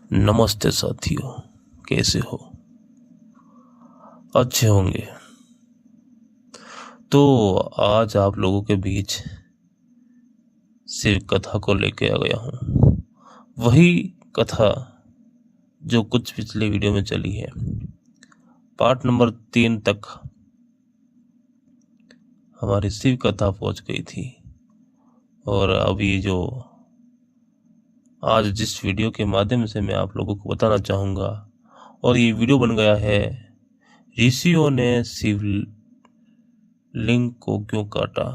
नमस्ते साथियों, कैसे हो? अच्छे होंगे। तो आज आप लोगों के बीच शिव कथा को लेके आ गया हूँ। वही कथा जो कुछ पिछले वीडियो में चली है। पार्ट नंबर 3 तक हमारी शिव कथा पहुंच गई थी। और अभी जो आज जिस वीडियो के माध्यम से मैं आप लोगों को बताना चाहूँगा, और ये वीडियो बन गया है ऋषियों ने शिव लिंग को क्यों काटा।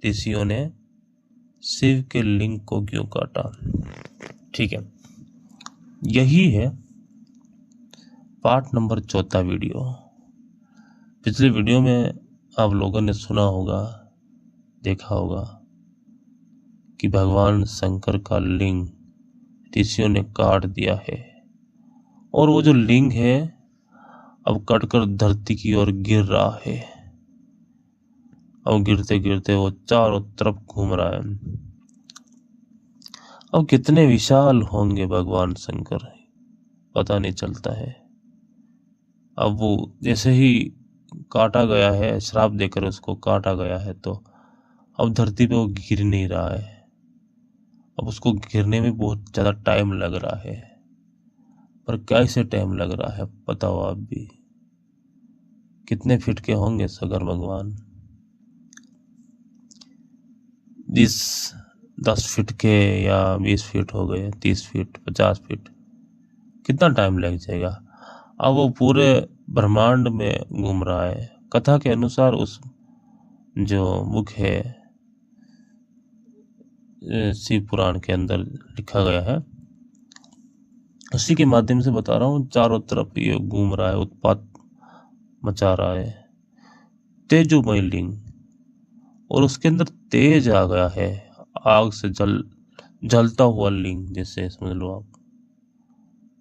ऋषियों ने शिव के लिंग को क्यों काटा। ठीक है, यही है पार्ट नंबर 4 वीडियो। पिछले वीडियो में आप लोगों ने सुना होगा, देखा होगा कि भगवान शंकर का लिंग ऋषियों ने काट दिया है, और वो जो लिंग है अब कटकर धरती की ओर गिर रहा है। अब गिरते गिरते वो चारों तरफ घूम रहा है। अब कितने विशाल होंगे भगवान शंकर, पता नहीं चलता है। अब वो जैसे ही काटा गया है, श्राप देकर उसको काटा गया है, तो अब धरती पे वो गिर नहीं रहा है। अब उसको गिरने में बहुत ज़्यादा टाइम लग रहा है। पर कैसे टाइम लग रहा है बताओ आप भी। कितने फीट के होंगे सगर भगवान? 10 फीट के, या 20 फीट हो गए, 30 फीट, 50 फीट, कितना टाइम लग जाएगा। अब वो पूरे ब्रह्मांड में घूम रहा है। कथा के अनुसार उस जो बुक है शिव पुराण के अंदर लिखा गया है, उसी के माध्यम से बता रहा हूँ। चारों तरफ ये घूम रहा है, उत्पात मचा रहा है, तेजोमय लिंग, और उसके अंदर तेज आ गया है। आग से जलता हुआ लिंग, जैसे समझ लो आप।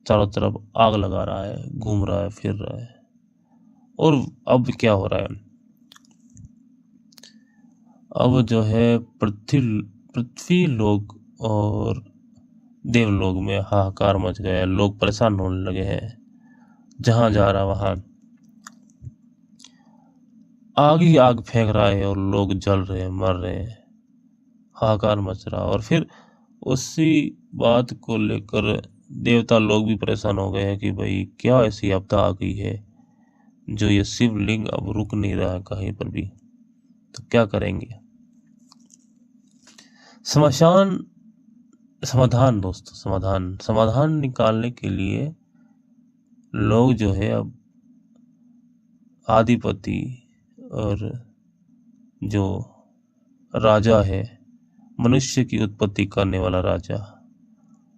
चारों तरफ आग लगा रहा है, घूम रहा है, फिर रहा है। और अब क्या हो रहा है, अब जो है पृथ्वी लोग और देवलोक में हाहाकार मच गया है। लोग परेशान होने लगे हैं। जहां जा रहा वहां आग ही आग फेंक रहा है, और लोग जल रहे हैं, मर रहे हैं, हाहाकार मच रहा। और फिर उसी बात को लेकर देवता लोग भी परेशान हो गए हैं कि भाई क्या ऐसी आपदा आ गई है जो ये शिवलिंग अब रुक नहीं रहा है कहीं पर भी, तो क्या करेंगे। समाधान दोस्तों, समाधान निकालने के लिए लोग जो है अब आदिपति और जो राजा है, मनुष्य की उत्पत्ति करने वाला राजा,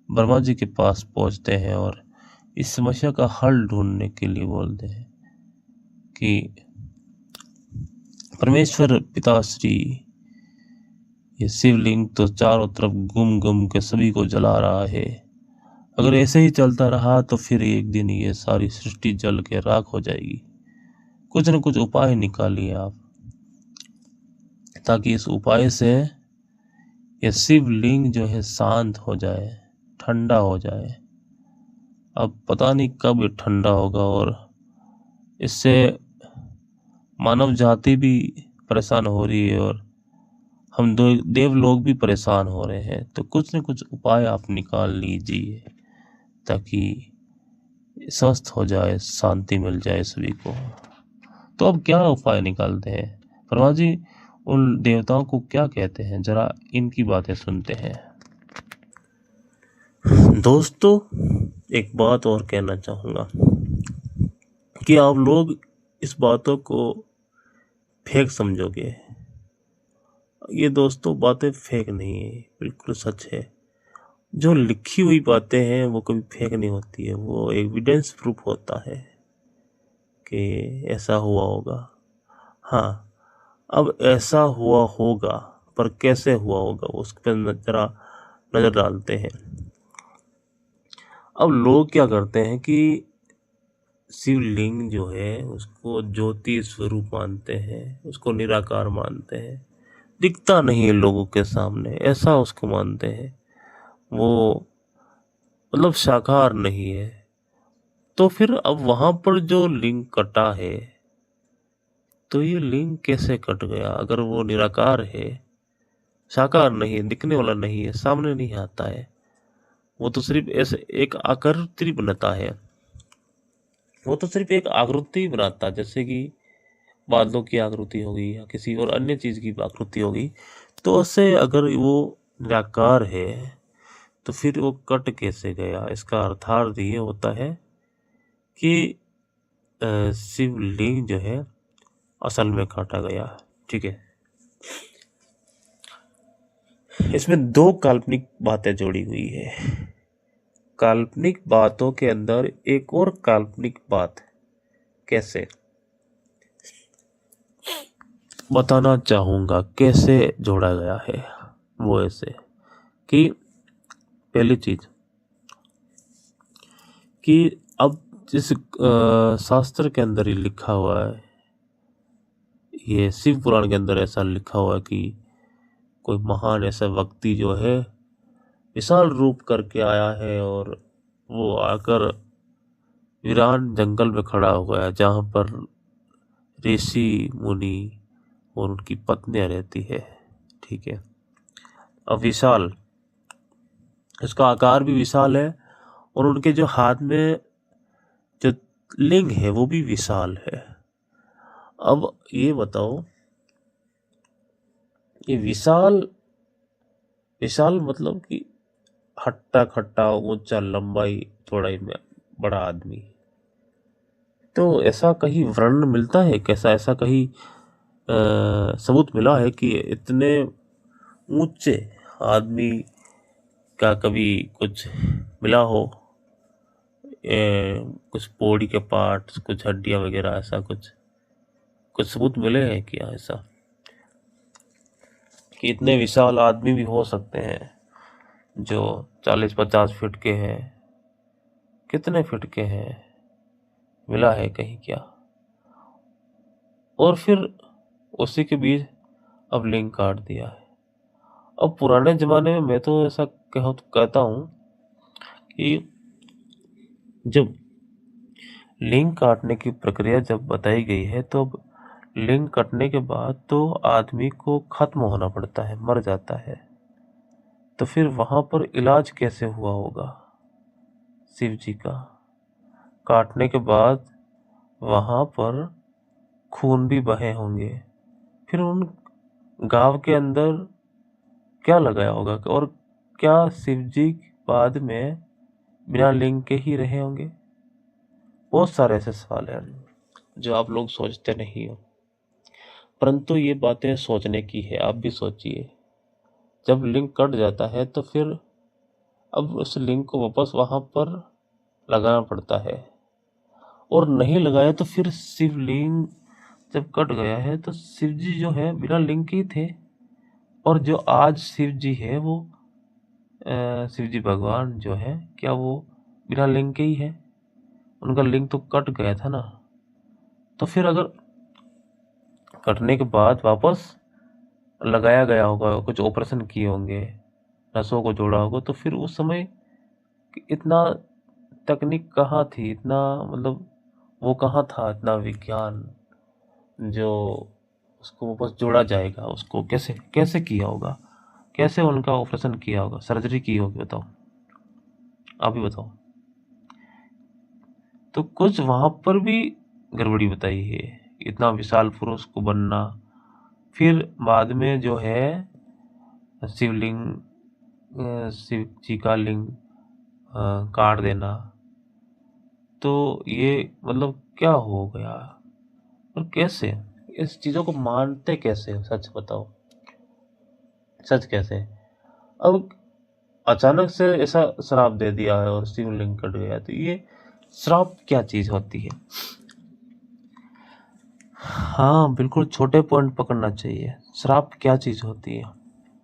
ब्रह्मा जी के पास पहुंचते हैं और इस समस्या का हल ढूंढने के लिए बोलते हैं कि परमेश्वर पिताश्री, ये शिवलिंग तो चारों तरफ घूम घूम के सभी को जला रहा है। अगर ऐसे ही चलता रहा तो फिर एक दिन ये सारी सृष्टि जल के राख हो जाएगी। कुछ न कुछ उपाय निकालिए आप, ताकि इस उपाय से ये शिवलिंग जो है शांत हो जाए, ठंडा हो जाए। अब पता नहीं कब ये ठंडा होगा, और इससे मानव जाति भी परेशान हो रही है, और हम देव लोग भी परेशान हो रहे हैं। तो कुछ न कुछ उपाय आप निकाल लीजिए, ताकि स्वस्थ हो जाए, शांति मिल जाए सभी को। तो अब क्या उपाय निकालते हैं ब्रह्मा जी, उन देवताओं को क्या कहते हैं, जरा इनकी बातें सुनते हैं। दोस्तों, एक बात और कहना चाहूँगा कि आप लोग इस बातों को फेक समझोगे। ये दोस्तों बातें फेक नहीं है, बिल्कुल सच है। जो लिखी हुई बातें हैं वो कभी फेक नहीं होती है, वो एविडेंस प्रूफ होता है कि ऐसा हुआ होगा। हाँ, अब ऐसा हुआ होगा, पर कैसे हुआ होगा उस पर जरा नजर डालते हैं। अब लोग क्या करते हैं कि शिवलिंग जो है उसको ज्योति स्वरूप मानते हैं, उसको निराकार मानते हैं, दिखता नहीं है लोगों के सामने, ऐसा उसको मानते हैं। वो मतलब शाकाहार नहीं है, तो फिर अब वहां पर जो लिंग कटा है, तो ये लिंग कैसे कट गया? अगर वो निराकार है, शाकाहार नहीं है, दिखने वाला नहीं है, सामने नहीं आता है, वो तो सिर्फ ऐसे एक आकृति बनाता है, वो तो सिर्फ एक आकृति बनाता है, जैसे कि बादलों की आकृति होगी या किसी और अन्य चीज की आकृति होगी। तो उससे अगर वो निराकार है, तो फिर वो कट कैसे गया? इसका अर्थार्थ ये होता है कि शिवलिंग जो है असल में काटा गया। ठीक है, इसमें दो काल्पनिक बातें जोड़ी हुई है। काल्पनिक बातों के अंदर एक और काल्पनिक बात कैसे, बताना चाहूंगा कैसे जोड़ा गया है। वो ऐसे कि पहली चीज कि अब जिस शास्त्र के अंदर ही लिखा हुआ है, ये शिव पुराण के अंदर ऐसा लिखा हुआ है कि कोई महान ऐसा व्यक्ति जो है विशाल रूप करके आया है, और वो आकर वीरान जंगल में खड़ा हो गया जहाँ पर ऋषि मुनि और उनकी पत्नियां रहती है। ठीक है, अब विशाल, इसका आकार भी विशाल है, और उनके जो हाथ में जो लिंग है वो भी विशाल है। अब ये बताओ, ये विशाल विशाल मतलब कि हट्टा खट्टा ऊंचा लंबाई चौड़ाई में बड़ा आदमी, तो ऐसा कहीं वर्णन मिलता है? कैसा ऐसा कहीं सबूत मिला है कि इतने ऊंचे आदमी का कभी कुछ मिला हो? कुछ बॉडी के पार्ट्स, कुछ हड्डियां वगैरह, ऐसा कुछ कुछ सबूत मिले हैं क्या ऐसा कि इतने विशाल आदमी भी हो सकते हैं जो 40-50 फीट के हैं? कितने फीट के हैं, मिला है कहीं क्या? और फिर उसी के बीच अब लिंग काट दिया है। अब पुराने जमाने में मैं तो ऐसा कहता हूँ कि जब लिंग काटने की प्रक्रिया जब बताई गई है, तो अब लिंग कटने के बाद तो आदमी को खत्म होना पड़ता है, मर जाता है, तो फिर वहां पर इलाज कैसे हुआ होगा शिव जी का? काटने के बाद वहां पर खून भी बहे होंगे, फिर उन गांव के अंदर क्या लगाया होगा, और क्या शिव जी बाद में बिना लिंग के ही रहे होंगे? बहुत सारे ऐसे सवाल हैं जो आप लोग सोचते नहीं हो, परंतु ये बातें सोचने की है। आप भी सोचिए, जब लिंग कट जाता है तो फिर अब उस लिंग को वापस वहां पर लगाना पड़ता है, और नहीं लगाया तो फिर शिवलिंग जब कट गया है तो शिव जी जो है बिना लिंग के ही थे, और जो आज शिव जी है वो शिव जी भगवान जो है, क्या वो बिना लिंग के ही है? उनका लिंग तो कट गया था ना। तो फिर अगर कटने के बाद वापस लगाया गया होगा, कुछ ऑपरेशन किए होंगे, नसों को जोड़ा होगा, तो फिर उस समय इतना तकनीक कहाँ थी, इतना मतलब वो कहाँ था, इतना विज्ञान जो उसको वापस जोड़ा जाएगा? उसको कैसे कैसे किया होगा, कैसे उनका ऑपरेशन किया होगा, सर्जरी की होगी? बताओ, आप ही बताओ। तो कुछ वहां पर भी गड़बड़ी बताई है, इतना विशाल पुरुष को बनना, फिर बाद में जो है शिवलिंग, शिव जी का लिंग काट देना, तो ये मतलब क्या हो गया? और कैसे इस चीजों को मानते कैसे हो? सच बताओ, सच कैसे? अब अचानक से ऐसा श्राप दे दिया है और शिवलिंग कट गया, तो ये श्राप क्या चीज होती है? हाँ बिल्कुल, छोटे पॉइंट पकड़ना चाहिए। श्राप क्या चीज होती है?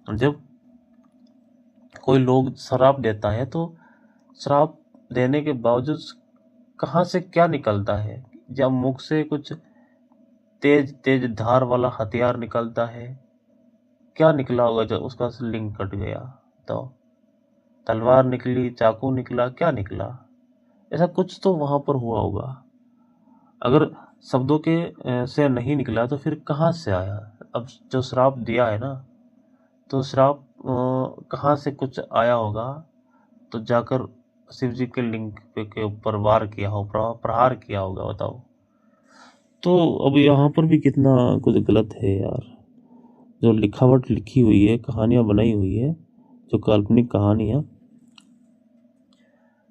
जब कोई लोग श्राप देता है, तो श्राप देने के बावजूद कहाँ से क्या निकलता है? जब मुख से कुछ तेज तेज धार वाला हथियार निकलता है? क्या निकला होगा जब उसका लिंग कट गया? तो तलवार निकली, चाकू निकला, क्या निकला? ऐसा कुछ तो वहां पर हुआ होगा। अगर शब्दों के से नहीं निकला तो फिर कहाँ से आया? अब जो श्राप दिया है ना, तो श्राप कहाँ से कुछ आया होगा, तो जाकर शिव जी के लिंग के ऊपर वार किया हो, प्रहार किया होगा, बताओ। तो अब यहाँ पर भी कितना कुछ गलत है यार। जो लिखावट लिखी हुई है, कहानियां बनाई हुई है, जो काल्पनिक कहानियां,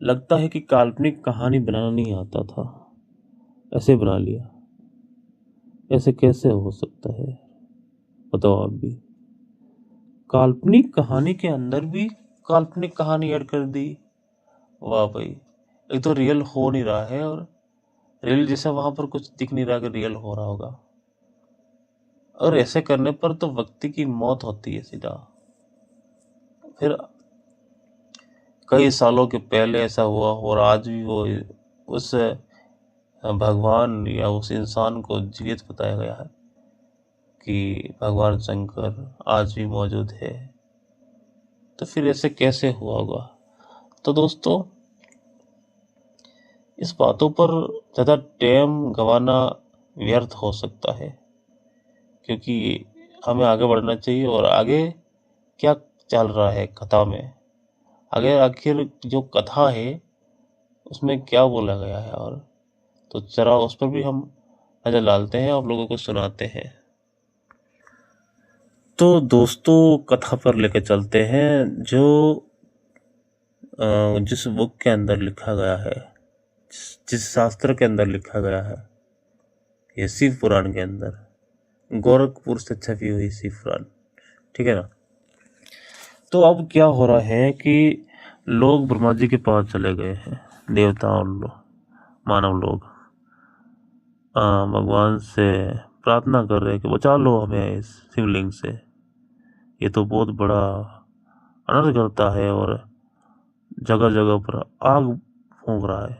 लगता है कि काल्पनिक कहानी बनाना नहीं आता था, ऐसे बना लिया। ऐसे कैसे हो सकता है, बताओ आप भी। काल्पनिक कहानी के अंदर भी काल्पनिक कहानी ऐड कर दी। वाह भाई, एक तो रियल हो नहीं रहा है, और रियल जैसा वहां पर कुछ दिख नहीं रहा कि रियल हो रहा होगा। और ऐसे करने पर तो व्यक्ति की मौत होती है सीधा। फिर कई सालों के पहले ऐसा हुआ, और आज भी वो उस भगवान या उस इंसान को जीवित बताया गया है कि भगवान शंकर आज भी मौजूद है। तो फिर ऐसे कैसे हुआ होगा? तो दोस्तों, इस बातों पर ज़्यादा टाइम गंवाना व्यर्थ हो सकता है, क्योंकि हमें आगे बढ़ना चाहिए। और आगे क्या चल रहा है कथा में, आगे आखिर जो कथा है उसमें क्या बोला गया है, और तो जरा उस पर भी हम नजर डालते हैं, आप लोगों को सुनाते हैं। तो दोस्तों, कथा पर लेकर चलते हैं, जो जिस बुक के अंदर लिखा गया है, जिस शास्त्र के अंदर लिखा गया है, ये शिव पुराण के अंदर, गोरखपुर से छपी हुई शिव पुराण, ठीक है ना। तो अब क्या हो रहा है कि लोग ब्रह्मा जी के पास चले गए हैं, देवता और मानव लोग भगवान से प्रार्थना कर रहे हैं कि बचा लो हमें इस शिवलिंग से, ये तो बहुत बड़ा अनर्थ करता है, और जगह जगह पर आग फूंक रहा है,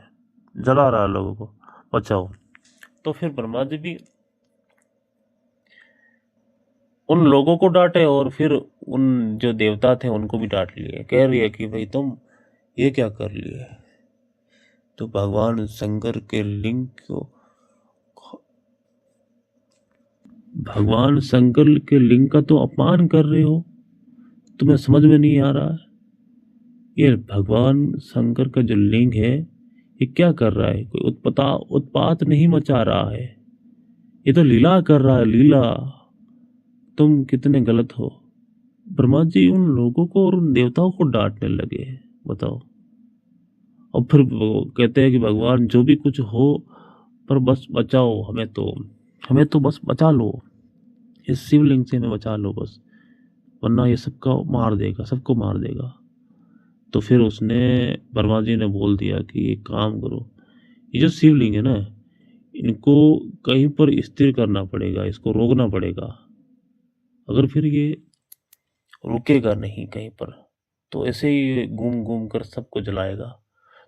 जला रहा है लोगों को, बचाओ। तो फिर ब्रह्मा जी भी उन लोगों को डांटे, और फिर उन जो देवता थे उनको भी डांट लिए, कह रही है कि भाई तुम ये क्या कर लिए? तो भगवान शंकर के लिंग को, भगवान शंकर के लिंग का तो अपमान कर रहे हो, तुम्हें समझ में नहीं आ रहा है? ये भगवान शंकर का जो लिंग है, ये क्या कर रहा है? कोई उत्पात नहीं मचा रहा है, ये तो लीला कर रहा है, लीला। तुम कितने गलत हो। ब्रह्मा जी उन लोगों को और उन देवताओं को डांटने लगे, बताओ। और फिर वो कहते हैं कि भगवान जो भी कुछ हो, पर बस बचाओ हमें तो बस बचा लो, इस शिवलिंग से हमें बचा लो बस, वरना ये सबको मार देगा। तो फिर उसने, ब्रह्मा जी ने बोल दिया कि एक काम करो, ये जो शिवलिंग है ना, इनको कहीं पर स्थिर करना पड़ेगा, इसको रोकना पड़ेगा। अगर फिर ये रुकेगा नहीं कहीं पर, तो ऐसे ही घूम घूम कर सबको जलाएगा।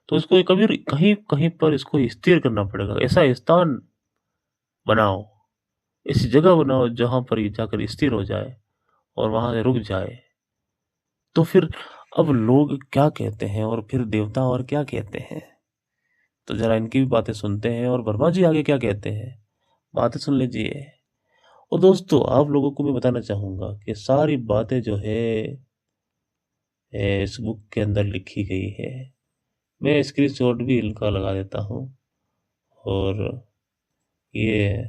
तो इसको कभी कहीं कहीं पर इसको स्थिर करना पड़ेगा, ऐसा स्थान बनाओ, ऐसी जगह बनाओ जहां पर ये जाकर स्थिर हो जाए और वहां से रुक जाए। तो फिर अब लोग क्या कहते हैं, और फिर देवता और क्या कहते हैं, तो जरा इनकी भी बातें सुनते हैं, और ब्रह्मा जी आगे क्या कहते हैं, बातें सुन लीजिए। और दोस्तों, आप लोगों को मैं बताना चाहूंगा कि सारी बातें जो है इस बुक के अंदर लिखी गई है। मैं स्क्रीनशॉट भी इनका लगा देता हूँ, और ये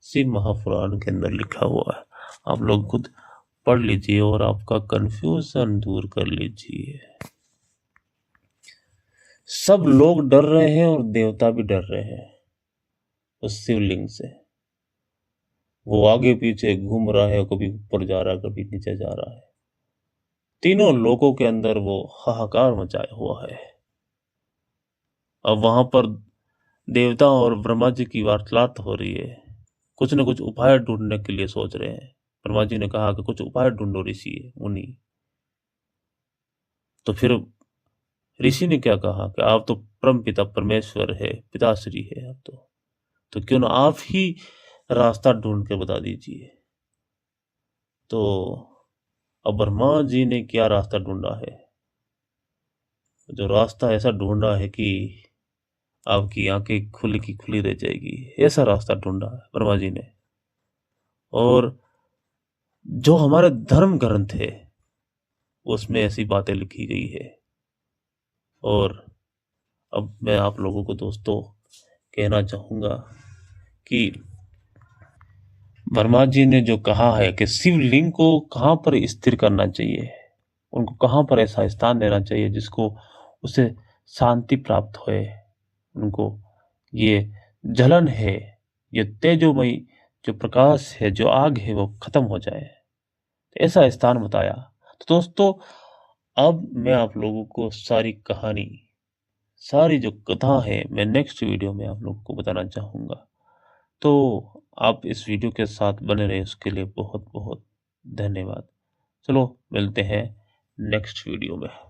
शिव महापुराण के अंदर लिखा हुआ है, आप लोग खुद पढ़ लीजिए और आपका कंफ्यूजन दूर कर लीजिए। सब लोग डर रहे हैं और देवता भी डर रहे हैं उस शिवलिंग से। वो आगे पीछे घूम रहा है, कभी ऊपर जा रहा है, कभी नीचे जा रहा है। तीनों लोगों के अंदर वो हाहाकार मचाया हुआ है। अब वहां पर देवता और ब्रह्मा जी की वार्तालाप हो रही है, कुछ न कुछ उपाय ढूंढने के लिए सोच रहे हैं। ब्रह्मा जी ने कहा कि कुछ उपाय ढूंढो ऋषि मुनि। तो फिर ऋषि ने क्या कहा कि आप तो परम पिता परमेश्वर है, पिताश्री है आप तो क्यों ना आप ही रास्ता ढूंढ के बता दीजिए। तो अब ब्रह्मा जी ने क्या रास्ता ढूंढा है, जो रास्ता ऐसा ढूंढा है कि आपकी आंखें खुली की खुली रह जाएगी, ऐसा रास्ता ढूंढा है वर्मा जी ने। और जो हमारे धर्म ग्रंथ है उसमें ऐसी बातें लिखी गई है। और अब मैं आप लोगों को दोस्तों कहना चाहूंगा कि वर्मा जी ने जो कहा है कि शिवलिंग को कहाँ पर स्थिर करना चाहिए, उनको कहाँ पर ऐसा स्थान देना चाहिए जिसको उसे शांति प्राप्त होए, उनको ये जलन है, ये तेजोमयी जो प्रकाश है, जो आग है, वो खत्म हो जाए, ऐसा स्थान बताया। तो दोस्तों अब मैं आप लोगों को सारी कहानी, सारी जो कथा है, मैं नेक्स्ट वीडियो में आप लोगों को बताना चाहूँगा। तो आप इस वीडियो के साथ बने रहे, उसके लिए बहुत बहुत धन्यवाद। चलो मिलते हैं नेक्स्ट वीडियो में।